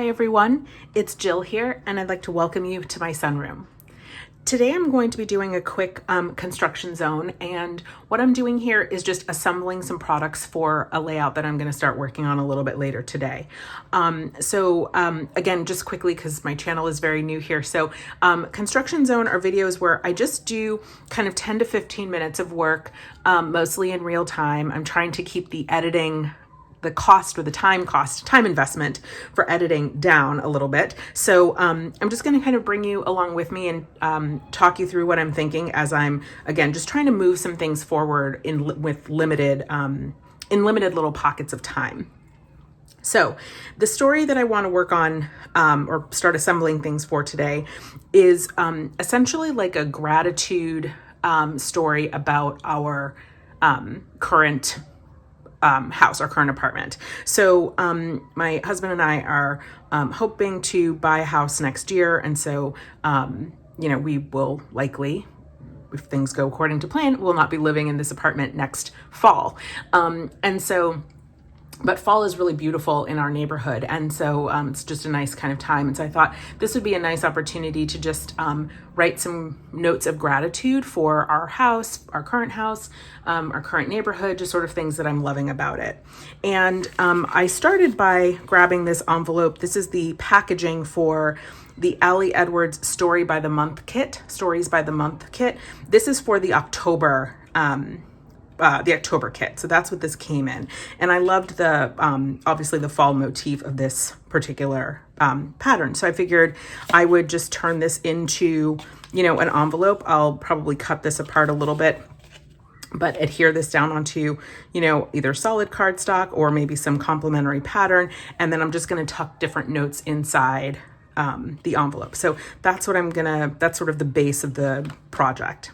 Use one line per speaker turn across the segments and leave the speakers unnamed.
Hi everyone, it's Jill here and I'd like to welcome you to my sunroom. Today I'm going to be doing a quick construction zone, and what I'm doing here is just assembling some products for a layout that I'm going to start working on a little bit later today. Again, just quickly because my channel is very new here. So construction zone are videos where I just do kind of 10 to 15 minutes of work, mostly in real time. I'm trying to keep the editing the cost or the time investment for editing down a little bit. So I'm just going to kind of bring you along with me and talk you through what I'm thinking as I'm, again, just trying to move some things forward with limited little pockets of time. So the story that I want to work on or start assembling things for today is essentially like a gratitude story about our current house, our current apartment. So my husband and I are hoping to buy a house next year. And so, we will likely, if things go according to plan, will not be living in this apartment next fall. But fall is really beautiful in our neighborhood. And so it's just a nice kind of time. And so I thought this would be a nice opportunity to just write some notes of gratitude for our house, our current neighborhood, just sort of things that I'm loving about it. And I started by grabbing this envelope. This is the packaging for the Allie Edwards Stories by the Month kit. This is for the October kit. So that's what this came in. And I loved the, obviously the fall motif of this particular pattern. So I figured I would just turn this into, an envelope. I'll probably cut this apart a little bit, but adhere this down onto, either solid cardstock or maybe some complementary pattern. And then I'm just going to tuck different notes inside the envelope. So that's that's sort of the base of the project.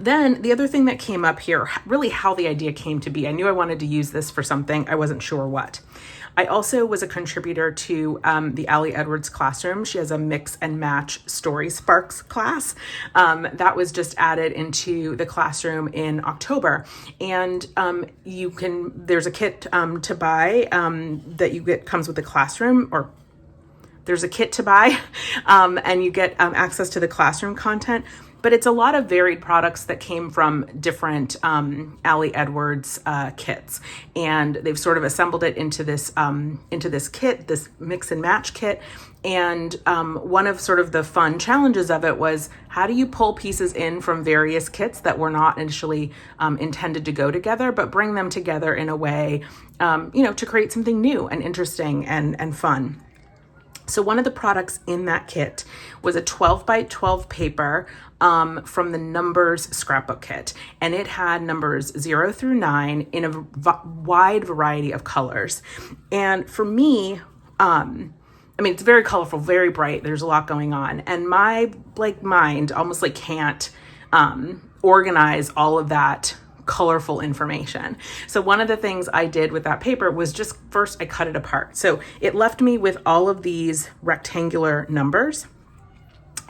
Then the other thing that came up here, really how the idea came to be, I knew I wanted to use this for something. I wasn't sure what. I also was a contributor to the Allie Edwards classroom. She has a mix and match story sparks class that was just added into the classroom in October. And there's a kit to buy that you get, comes with the classroom, or there's a kit to buy and you get access to the classroom content. But it's a lot of varied products that came from different Allie Edwards kits, and they've sort of assembled it into this kit, this mix and match kit. And one of sort of the fun challenges of it was, how do you pull pieces in from various kits that were not initially intended to go together, but bring them together in a way, to create something new and interesting and fun. So one of the products in that kit was a 12 by 12 paper from the Numbers scrapbook kit. And it had numbers 0 through 9 in a wide variety of colors. And for me, it's very colorful, very bright. There's a lot going on. And my mind almost can't organize all of that colorful information. So one of the things I did with that paper was just first I cut it apart. So it left me with all of these rectangular numbers.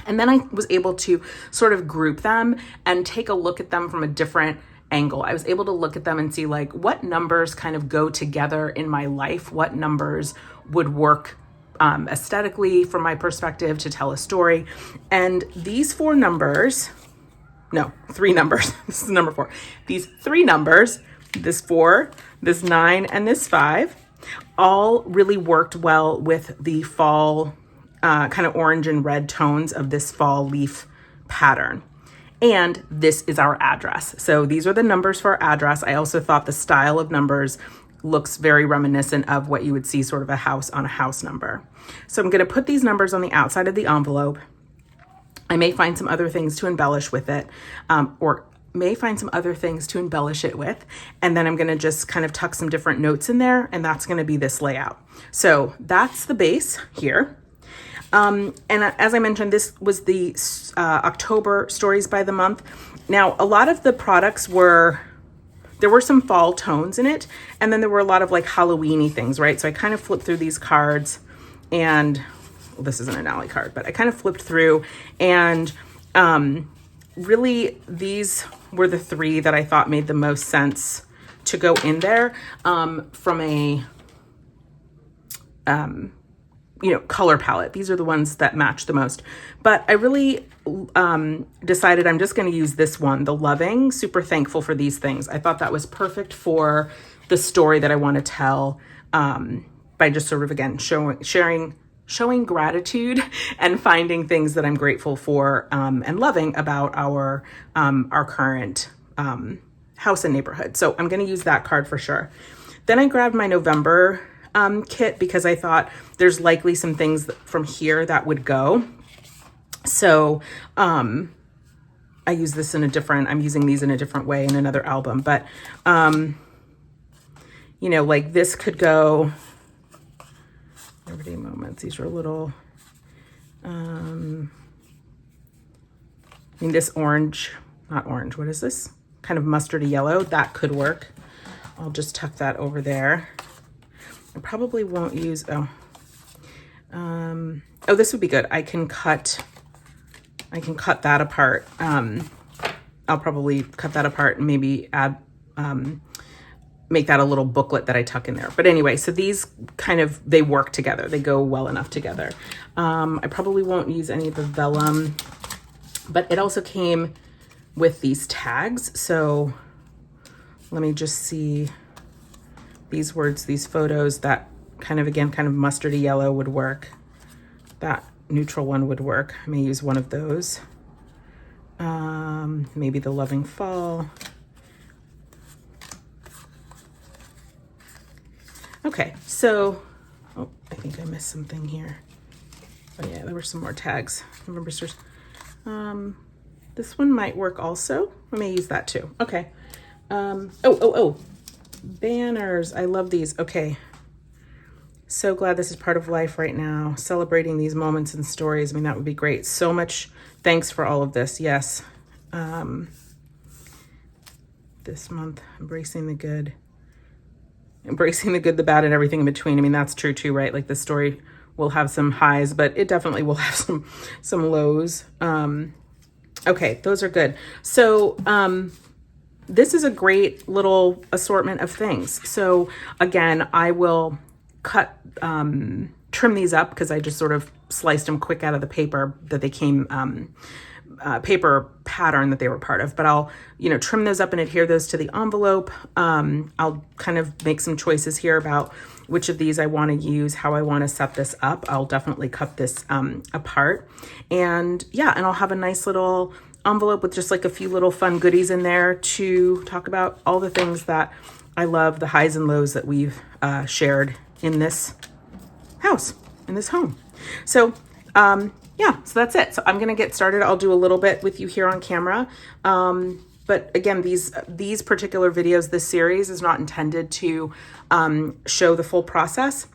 And then I was able to sort of group them and take a look at them from a different angle. I was able to look at them and see what numbers kind of go together in my life, what numbers would work aesthetically from my perspective to tell a story. And these three numbers, this is number 4. These 3 numbers, this 4, this 9, and this 5, all really worked well with the fall kind of orange and red tones of this fall leaf pattern. And this is our address. So these are the numbers for our address. I also thought the style of numbers looks very reminiscent of what you would see sort of a house on a house number. So I'm going to put these numbers on the outside of the envelope. I may find some other things to embellish with it, and then I'm going to just kind of tuck some different notes in there, and that's going to be this layout. So that's the base here. And as I mentioned, this was the October Stories by the Month. Now, a lot of the products there were some fall tones in it, and then there were a lot of Halloween-y things, right? So I kind of flipped through these cards, and this isn't an Allie card, but I kind of flipped through, and really these were the 3 that I thought made the most sense to go in there from a you know, color palette. These are the ones that match the most. But I really decided I'm just going to use this one, the Loving, Super Thankful for These Things. I thought that was perfect for the story that I want to tell, by just sort of, again, showing gratitude and finding things that I'm grateful for and loving about our current house and neighborhood. So I'm going to use that card for sure. Then I grabbed my November kit because I thought there's likely some things from here that would go. So I use this in a different, I'm using these in a different way in another album, but you know, like this could go everyday moments. These are a little, I mean, this orange, not orange, what is this? Kind of mustardy yellow, that could work. I'll just tuck that over there. I probably won't use, oh, this would be good. I can cut that apart. I'll probably cut that apart and maybe add, make that a little booklet that I tuck in there. But anyway, so these kind of, they work together. They go well enough together. I probably won't use any of the vellum, but it also came with these tags. So let me just see these words, these photos, that kind of, again, kind of mustardy yellow would work. That neutral one would work. I may use one of those. Maybe the Loving Fall. Okay, so, oh, I think I missed something here. Oh yeah, there were some more tags. November stars. This one might work also. I may use that too. Okay. Banners. I love these. Okay. So glad this is part of life right now. Celebrating these moments and stories. I mean, that would be great. So much thanks for all of this. Yes. This month, embracing the good, the bad, and everything in between. I mean, that's true too, right? Like the story will have some highs, but it definitely will have some lows. Okay, those are good. So, this is a great little assortment of things. So again, I will trim these up because I just sort of sliced them quick out of the paper that they came, paper pattern that they were part of, but I'll, you know, trim those up and adhere those to the envelope. I'll kind of make some choices here about which of these I want to use, how I want to set this up. I'll definitely cut this apart, and yeah, and I'll have a nice little envelope with just like a few little fun goodies in there to talk about all the things that I love, the highs and lows that we've shared in this house, in this home. So yeah, so that's it. So I'm gonna get started. I'll do a little bit with you here on camera. But again, these particular videos, this series is not intended to show the full process,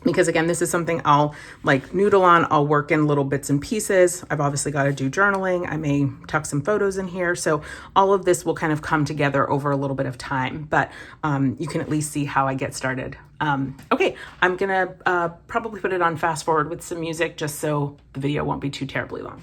because again, this is something I'll like noodle on. I'll work in little bits and pieces. I've obviously got to do journaling. I may tuck some photos in here. So all of this will kind of come together over a little bit of time, but you can at least see how I get started. Okay, I'm gonna probably put it on fast forward with some music just so the video won't be too terribly long.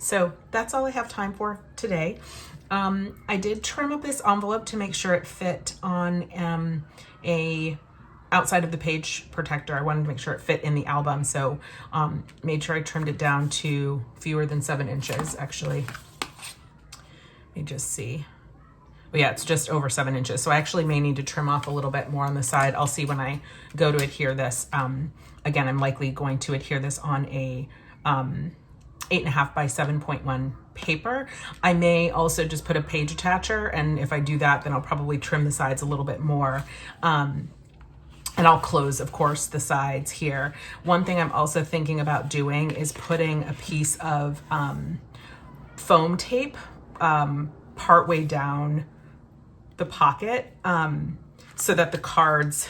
So that's all I have time for today. I did trim up this envelope to make sure it fit on a outside of the page protector. I wanted to make sure it fit in the album, so made sure I trimmed it down to fewer than 7 inches. Actually, let me just see. Well, yeah, it's just over 7 inches. So I actually may need to trim off a little bit more on the side. I'll see when I go to adhere this. Again, I'm likely going to adhere this on a 8.5 by 7.1 paper. I may also just put a page attacher, and if I do that, then I'll probably trim the sides a little bit more. And I'll close, of course, the sides here. One thing I'm also thinking about doing is putting a piece of foam tape partway down the pocket so that the cards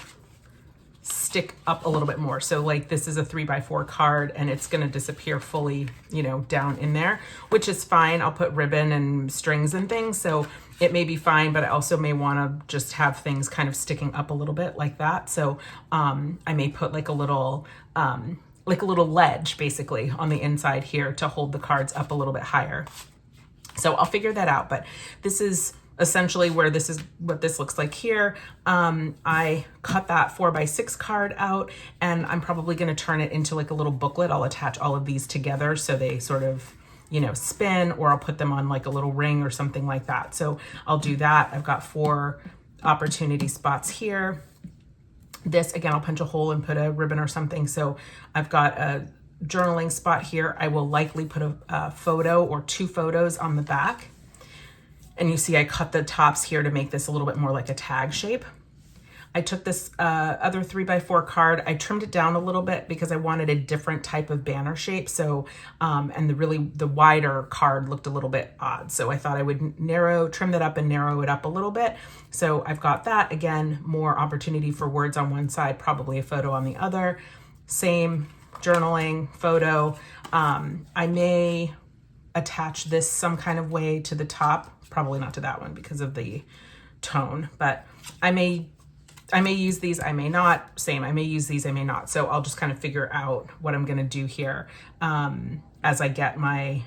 stick up a little bit more. So like this is a 3x4 card and it's going to disappear fully, you know, down in there, which is fine. I'll put ribbon and strings and things, so it may be fine, but I also may want to just have things kind of sticking up a little bit like that. So I may put like a little ledge basically on the inside here to hold the cards up a little bit higher. So I'll figure that out, but this is essentially what this looks like here. I cut that 4x6 card out, and I'm probably going to turn it into like a little booklet. I'll attach all of these together so they sort of, you know, spin, or I'll put them on like a little ring or something like that. So I'll do that. I've got 4 opportunity spots here. This, again, I'll punch a hole and put a ribbon or something. So I've got a journaling spot here. I will likely put a photo or 2 photos on the back. And you see I cut the tops here to make this a little bit more like a tag shape. I took this other 3x4 card, I trimmed it down a little bit because I wanted a different type of banner shape. So, and the wider card looked a little bit odd. So I thought I would trim that up and narrow it up a little bit. So I've got that. Again, more opportunity for words on one side, probably a photo on the other. Same journaling, photo. I may attach this some kind of way to the top. Probably not to that one because of the tone, but I may use these, I may not. Same, I may use these, I may not. So I'll just kind of figure out what I'm going to do here as I get my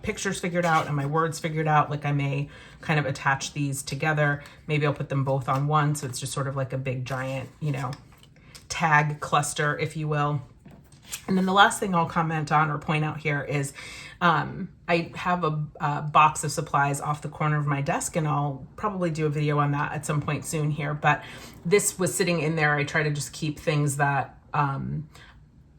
pictures figured out and my words figured out. Like I may kind of attach these together. Maybe I'll put them both on one, so it's just sort of like a big giant, you know, tag cluster, if you will. And then the last thing I'll comment on or point out here is I have a box of supplies off the corner of my desk, and I'll probably do a video on that at some point soon here. But this was sitting in there. I try to just keep things that kind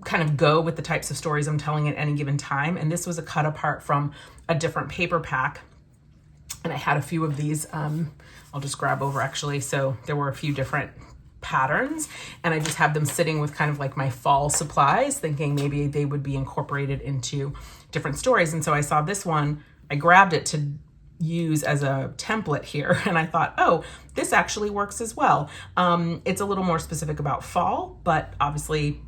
of go with the types of stories I'm telling at any given time. And this was a cut apart from a different paper pack. And I had a few of these. I'll just grab over actually. So there were a few different patterns, and I just have them sitting with kind of like my fall supplies, thinking maybe they would be incorporated into different stories. And so I saw this one, I grabbed it to use as a template here, and I thought, oh, this actually works as well. It's a little more specific about fall, but obviously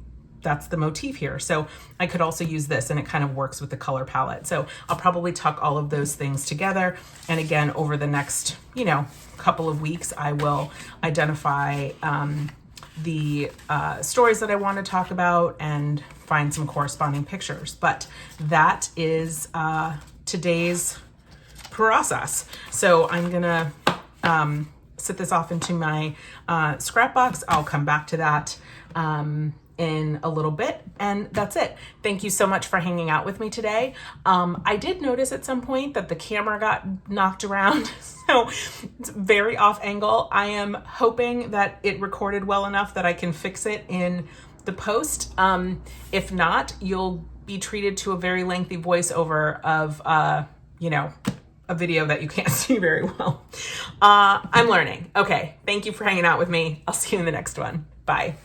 that's the motif here. So I could also use this, and it kind of works with the color palette. So I'll probably tuck all of those things together. And again, over the next, you know, couple of weeks, I will identify the stories that I want to talk about and find some corresponding pictures. But that is today's process. So I'm gonna set this off into my scrap box. I'll come back to that in a little bit, and that's it. Thank you so much for hanging out with me today. I did notice at some point that the camera got knocked around, so it's very off angle. I am hoping that it recorded well enough that I can fix it in the post. If not, you'll be treated to a very lengthy voiceover of, you know, a video that you can't see very well. I'm learning. Okay, thank you for hanging out with me. I'll see you in the next one. Bye.